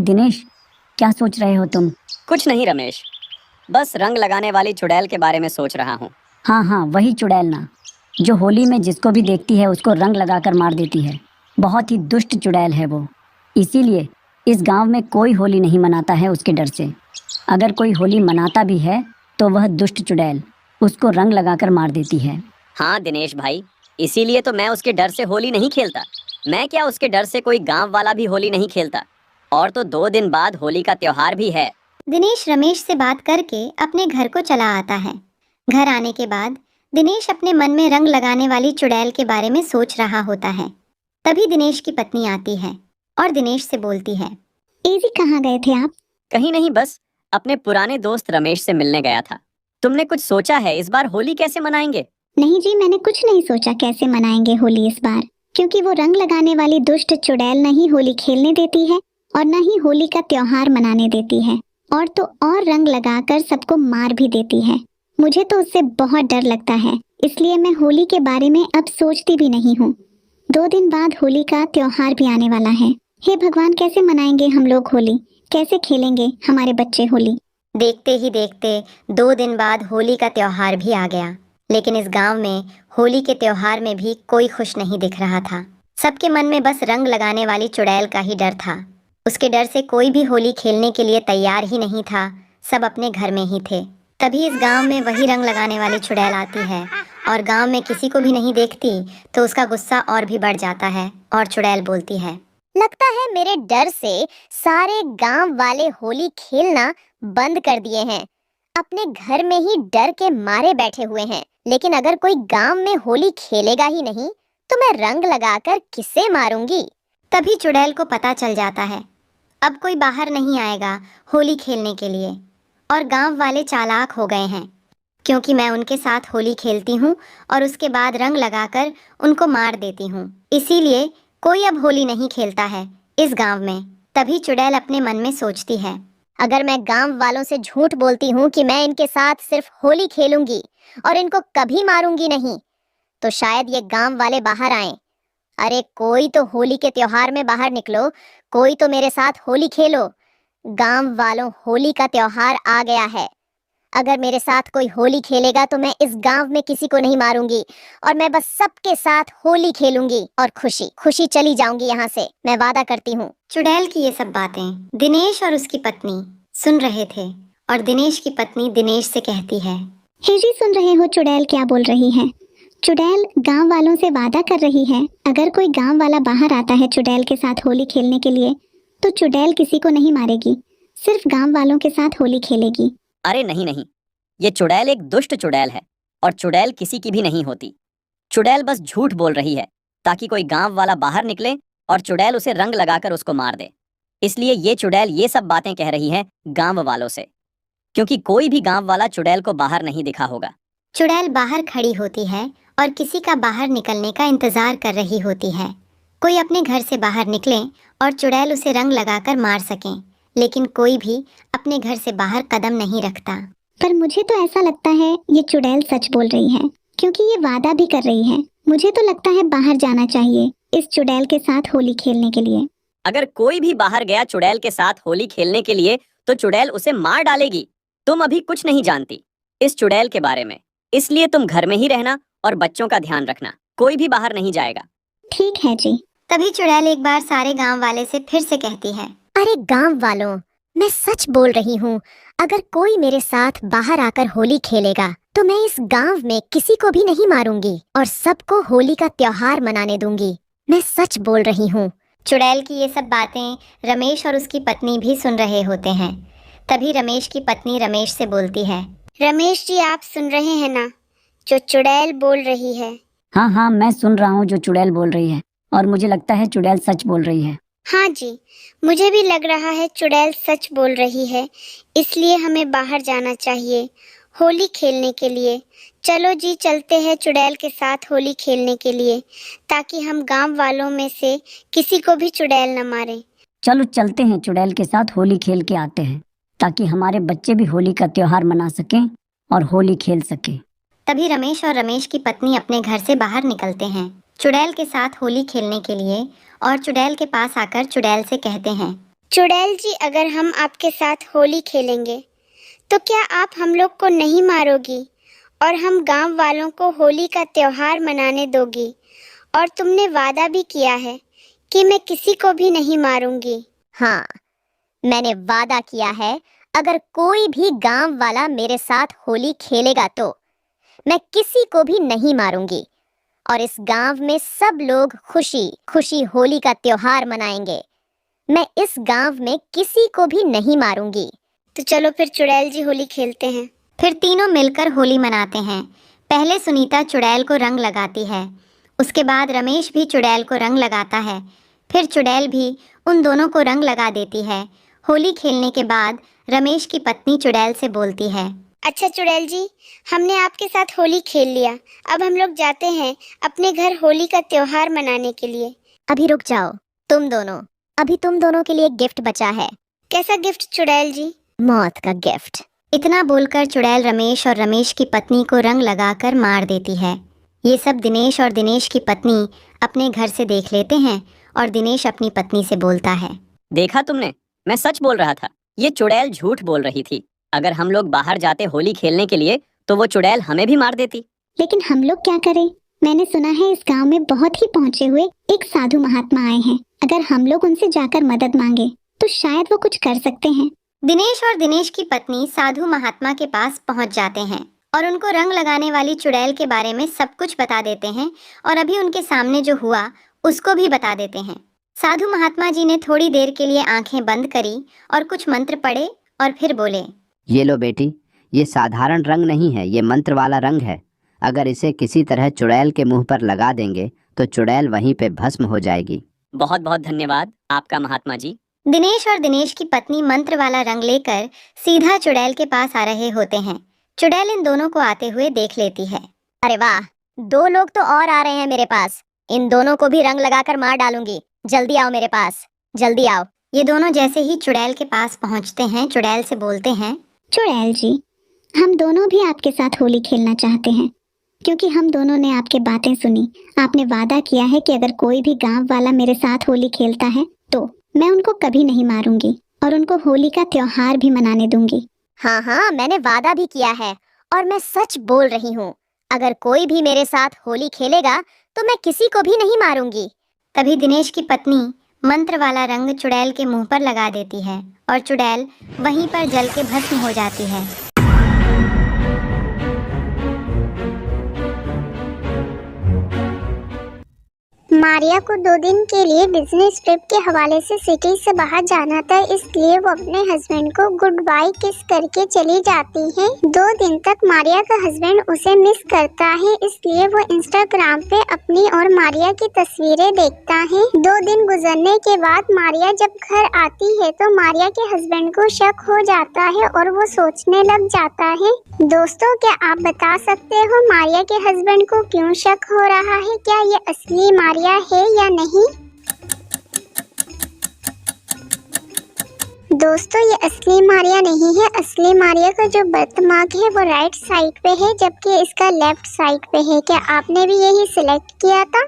दिनेश, क्या सोच रहे हो तुम? कुछ नहीं रमेश, बस रंग लगाने वाली चुड़ैल के बारे में सोच रहा हूँ। हाँ हाँ, वही चुड़ैल ना, जो होली में जिसको भी देखती है उसको रंग लगाकर मार देती है। बहुत ही दुष्ट चुड़ैल है वो। इसीलिए इस गांव में कोई होली नहीं मनाता है उसके डर से। अगर कोई होली मनाता भी है तो वह दुष्ट चुड़ैल उसको रंग लगाकर मार देती है। हाँ दिनेश भाई, इसीलिए तो मैं उसके डर से होली नहीं खेलता। मैं क्या, उसके डर से कोई गांव वाला भी होली नहीं खेलता। और तो 2 दिन बाद होली का त्योहार भी है। दिनेश रमेश से बात करके अपने घर को चला आता है। घर आने के बाद दिनेश अपने मन में रंग लगाने वाली चुड़ैल के बारे में सोच रहा होता है। तभी दिनेश की पत्नी आती है और दिनेश से बोलती है, एजी कहाँ गए थे आप? कहीं नहीं, बस अपने पुराने दोस्त रमेश से मिलने गया था। तुमने कुछ सोचा है इस बार होली कैसे मनाएंगे? नहीं जी, मैंने कुछ नहीं सोचा कैसे मनाएंगे होली इस बार, क्योंकि वो रंग लगाने वाली दुष्ट चुड़ैल न ही होली खेलने देती है और न ही होली का त्योहार मनाने देती है, और तो और रंग लगाकर सबको मार भी देती है। मुझे तो उससे बहुत डर लगता है, इसलिए मैं होली के बारे में अब सोचती भी नहीं हूँ। 2 दिन बाद होली का त्योहार भी आने वाला है। हे भगवान, कैसे मनाएंगे हम लोग होली? कैसे खेलेंगे हमारे बच्चे होली? देखते ही देखते 2 दिन बाद होली का त्योहार भी आ गया। लेकिन इस गांव में होली के त्योहार में भी कोई खुश नहीं दिख रहा था। सबके मन में बस रंग लगाने वाली चुड़ैल का ही डर था। उसके डर से कोई भी होली खेलने के लिए तैयार ही नहीं था। सब अपने घर में ही थे। तभी इस गांव में वही रंग लगाने वाली चुड़ैल आती है और गांव में किसी को भी नहीं देखती तो उसका गुस्सा और भी बढ़ जाता है और चुड़ैल बोलती है, लगता है मेरे डर से सारे गांव वाले होली खेलना बंद कर दिए हैं। अपने घर में ही डर के मारे बैठे हुए हैं। लेकिन अगर कोई गांव में होली खेलेगा ही नहीं तो मैं रंग लगाकर किसे मारूंगी। तभी चुड़ैल को पता चल जाता है अब कोई बाहर नहीं आएगा होली खेलने के लिए, और गांव वाले चालाक हो गए हैं, क्योंकि मैं उनके साथ होली खेलती हूँ और उसके बाद रंग लगाकर उनको मार देती हूँ। इसीलिए कोई अब होली नहीं खेलता है इस गांव में। तभी चुड़ैल अपने मन में सोचती है, अगर मैं गांव वालों से झूठ बोलती हूँ कि मैं इनके साथ सिर्फ होली खेलूंगी और इनको कभी मारूंगी नहीं, तो शायद ये गांव वाले बाहर आएं। अरे कोई तो होली के त्योहार में बाहर निकलो, कोई तो मेरे साथ होली खेलो। गांव वालों, होली का त्योहार आ गया है। अगर मेरे साथ कोई होली खेलेगा तो मैं इस गांव में किसी को नहीं मारूंगी और मैं बस सबके साथ होली खेलूंगी और खुशी खुशी चली जाऊंगी यहाँ से, मैं वादा करती हूँ। चुड़ैल की ये सब बातें दिनेश और उसकी पत्नी सुन रहे थे और दिनेश की पत्नी दिनेश से कहती है, हे जी, सुन रहे हो चुड़ैल क्या बोल रही है? चुड़ैल गांव वालों से वादा कर रही है, अगर कोई गांव वाला बाहर आता है चुड़ैल के साथ होली खेलने के लिए तो चुड़ैल किसी को नहीं मारेगी, सिर्फ गांव वालों के साथ होली खेलेगी। अरे नहीं नहीं, ये चुड़ैल एक दुष्ट चुड़ैल है और चुड़ैल किसी की भी नहीं होती। चुड़ैल बस झूठ बोल रही है ताकि कोई गांव वाला बाहर निकले और चुड़ैल उसे रंग लगाकर उसको मार दे। इसलिए ये चुड़ैल ये सब बातें कह रही है गांव वालों से, क्योंकि कोई भी गांव वाला चुड़ैल को बाहर नहीं दिखा होगा। चुड़ैल बाहर खड़ी होती है और किसी का बाहर निकलने का इंतजार कर रही होती है। कोई अपने घर से बाहर निकले और चुड़ैल उसे रंग लगाकर मार सके, लेकिन कोई भी अपने घर से बाहर कदम नहीं रखता। पर मुझे तो ऐसा लगता है ये चुड़ैल सच बोल रही है, क्योंकि ये वादा भी कर रही है। मुझे तो लगता है बाहर जाना चाहिए इस चुड़ैल के साथ होली खेलने के लिए। अगर कोई भी बाहर गया चुड़ैल के साथ होली खेलने के लिए तो चुड़ैल उसे मार डालेगी। तुम अभी कुछ नहीं जानती इस चुड़ैल के बारे में, इसलिए तुम घर में ही रहना और बच्चों का ध्यान रखना, कोई भी बाहर नहीं जाएगा। ठीक है जी। तभी चुड़ैल एक बार सारे गांव वाले से फिर से कहती है, अरे गांव वालों, मैं सच बोल रही हूँ। अगर कोई मेरे साथ बाहर आकर होली खेलेगा तो मैं इस गांव में किसी को भी नहीं मारूंगी और सबको होली का त्योहार मनाने दूंगी। मैं सच बोल रही हूँ। चुड़ैल की ये सब बातें रमेश और उसकी पत्नी भी सुन रहे होते हैं। तभी रमेश की पत्नी रमेश से बोलती है, रमेश जी, आप सुन रहे हैं ना जो चुड़ैल बोल रही है? हाँ हाँ, मैं सुन रहा हूँ जो चुड़ैल बोल रही है, और मुझे लगता है चुड़ैल सच बोल रही है। हाँ जी, मुझे भी लग रहा है चुड़ैल सच बोल रही है, इसलिए हमें बाहर जाना चाहिए होली खेलने के लिए। चलो जी, चलते हैं चुड़ैल के साथ होली खेलने के लिए, ताकि हम गांव वालों में से किसी को भी चुड़ैल न मारे। चलो चलते हैं, चुड़ैल के साथ होली खेल के आते हैं, ताकि हमारे बच्चे भी होली का त्योहार मना सकें और होली खेल सकें। तभी रमेश और रमेश की पत्नी अपने घर से बाहर निकलते हैं चुड़ैल के साथ होली खेलने के लिए, और चुड़ैल के पास आकर चुड़ैल से कहते हैं, चुड़ैल जी, अगर हम आपके साथ होली खेलेंगे तो क्या आप हम लोग को नहीं मारोगी और हम गांव वालों को होली का त्योहार मनाने दोगी? और तुमने वादा भी किया है कि मैं किसी को भी नहीं मारूंगी। हाँ, मैंने वादा किया है, अगर कोई भी गांव वाला मेरे साथ होली खेलेगा तो मैं किसी को भी नहीं मारूंगी और इस गांव में सब लोग खुशी खुशी होली का त्योहार मनाएंगे। मैं इस गांव में किसी को भी नहीं मारूंगी। तो चलो फिर चुड़ैल जी, होली खेलते हैं। फिर तीनों मिलकर होली मनाते हैं। पहले सुनीता चुड़ैल को रंग लगाती है, उसके बाद रमेश भी चुड़ैल को रंग लगाता है, फिर चुड़ैल भी उन दोनों को रंग लगा देती है। होली खेलने के बाद रमेश की पत्नी चुड़ैल से बोलती है, अच्छा चुड़ैल जी, हमने आपके साथ होली खेल लिया, अब हम लोग जाते हैं अपने घर होली का त्योहार मनाने के लिए। अभी रुक जाओ तुम दोनों, अभी तुम दोनों के लिए एक गिफ्ट बचा है। कैसा गिफ्ट चुड़ैल जी? मौत का गिफ्ट। इतना बोलकर चुड़ैल रमेश और रमेश की पत्नी को रंग लगाकर मार देती है। ये सब दिनेश और दिनेश की पत्नी अपने घर से देख लेते हैं और दिनेश अपनी पत्नी से बोलता है, देखा तुमने, मैं सच बोल रहा था, ये चुड़ैल झूठ बोल रही थी। अगर हम लोग बाहर जाते होली खेलने के लिए तो वो चुड़ैल हमें भी मार देती। लेकिन हम लोग क्या करें? मैंने सुना है इस गांव में बहुत ही पहुंचे हुए एक साधु महात्मा आए हैं। अगर हम लोग उनसे जाकर मदद मांगे तो शायद वो कुछ कर सकते हैं। दिनेश और दिनेश की पत्नी साधु महात्मा के पास पहुंच जाते हैं और उनको रंग लगाने वाली चुड़ैल के बारे में सब कुछ बता देते हैं और अभी उनके सामने जो हुआ उसको भी बता देते हैं। साधु महात्मा जी ने थोड़ी देर के लिए आंखें बंद करी और कुछ मंत्र पढ़े और फिर बोले, ये लो बेटी, ये साधारण रंग नहीं है, ये मंत्र वाला रंग है। अगर इसे किसी तरह चुड़ैल के मुंह पर लगा देंगे तो चुड़ैल वहीं पे भस्म हो जाएगी। बहुत बहुत धन्यवाद आपका महात्मा जी। दिनेश और दिनेश की पत्नी मंत्र वाला रंग लेकर सीधा चुड़ैल के पास आ रहे होते हैं। चुड़ैल इन दोनों को आते हुए देख लेती है। अरे वाह, 2 लोग तो और आ रहे हैं मेरे पास। इन दोनों को भी रंग लगाकर मार डालूंगी। जल्दी आओ मेरे पास, जल्दी आओ। ये दोनों जैसे ही चुड़ैल के पास पहुंचते हैं, चुड़ैल से बोलते हैं, चुड़ैल जी, हम दोनों भी आपके साथ होली खेलना चाहते हैं, क्योंकि हम दोनों ने आपकी बातें सुनी। आपने वादा किया है कि अगर कोई भी गांव वाला मेरे साथ होली खेलता है तो मैं उनको कभी नहीं मारूंगी और उनको होली का त्योहार भी मनाने दूंगी। हाँ हाँ, मैंने वादा भी किया है और मैं सच बोल रही हूँ। अगर कोई भी मेरे साथ होली खेलेगा तो मैं किसी को भी नहीं मारूंगी। तभी दिनेश की पत्नी मंत्र वाला रंग चुड़ैल के मुंह पर लगा देती है और चुड़ैल वहीं पर जल के भस्म हो जाती है। मारिया को 2 दिन के लिए बिजनेस ट्रिप के हवाले से सिटी से बाहर जाना था, इसलिए वो अपने हस्बैंड को गुड बाय किस करके चली जाती है। 2 दिन तक मारिया का हस्बैंड उसे मिस करता है, इसलिए वो इंस्टाग्राम पे अपनी और मारिया की तस्वीरें देखता है। 2 दिन गुजरने के बाद मारिया जब घर आती है तो मारिया के हस्बैंड को शक हो जाता है और वो सोचने लग जाता है। दोस्तों, क्या आप बता सकते हो मारिया के हस्बैंड को क्यों शक हो रहा है? क्या ये असली मारिया है या नहीं? दोस्तों, ये असली मारिया नहीं है। असली मारिया का जो बर्थमार्क है वो राइट साइड पे है, जबकि इसका लेफ्ट साइड पे है। क्या आपने भी यही सिलेक्ट किया था?